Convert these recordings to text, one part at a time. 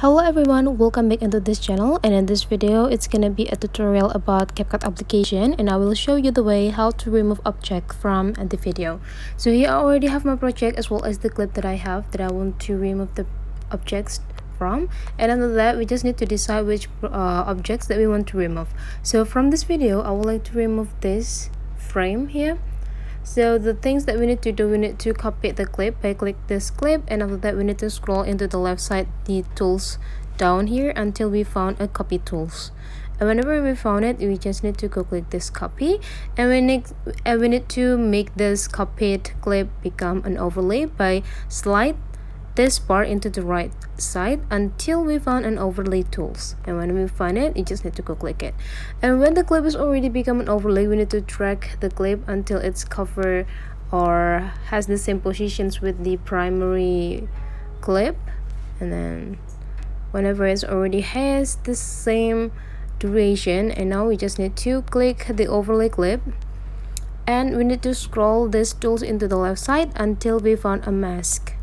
Hello everyone, welcome back into this channel, and in this video it's gonna be a tutorial about CapCut application, and I will show you the way how to remove object from the video. So here I already have my project as well as the clip that I have that I want to remove the objects from, and after that we just need to decide which objects that we want to remove. So from this video I would like to remove this frame here. So the things that we need to do, we need to copy the clip by click this clip, and after that we need to scroll into the left side the tools down here until we found a copy tools. And whenever we found it, we just need to go click this copy, and we need to make this copied clip become an overlay by slide this part into the right side until we found an overlay tools. And when we find it, you just need to go click it. And when the clip is already become an overlay, we need to drag the clip until it's covered or has the same positions with the primary clip. And then whenever it already has the same duration, and now we just need to click the overlay clip, and we need to scroll these tools into the left side until we found a mask,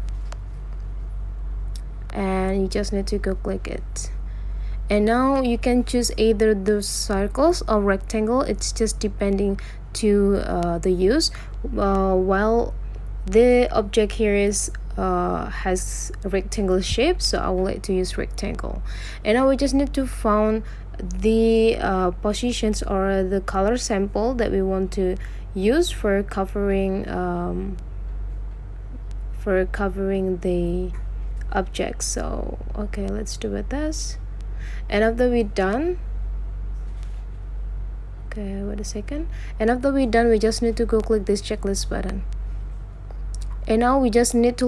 and you just need to go click it. And now you can choose either those circles or rectangle. It's just depending to the use. While the object here is has a rectangle shape, so I would like to use rectangle. And now we just need to find the positions or the color sample that we want to use for covering the object. So okay, let's do it this, and after we're done, okay, wait a second, and after we're done we just need to go click this checklist button. And now we just need to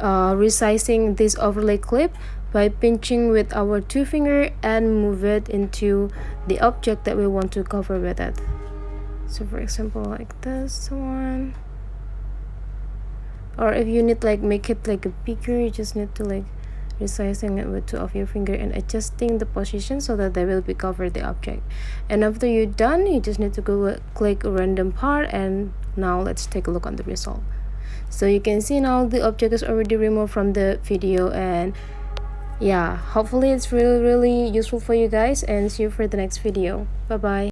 resizing this overlay clip by pinching with our two finger and move it into the object that we want to cover with it. So for example like this one, or if you need make it a bigger, you just need to resizing it with two of your finger and adjusting the position so that they will be covered the object. And after you're done, you just need to go click a random part, and now let's take a look on the result. So you can see now the object is already removed from the video, and yeah, hopefully it's really useful for you guys, and see you for the next video. Bye bye.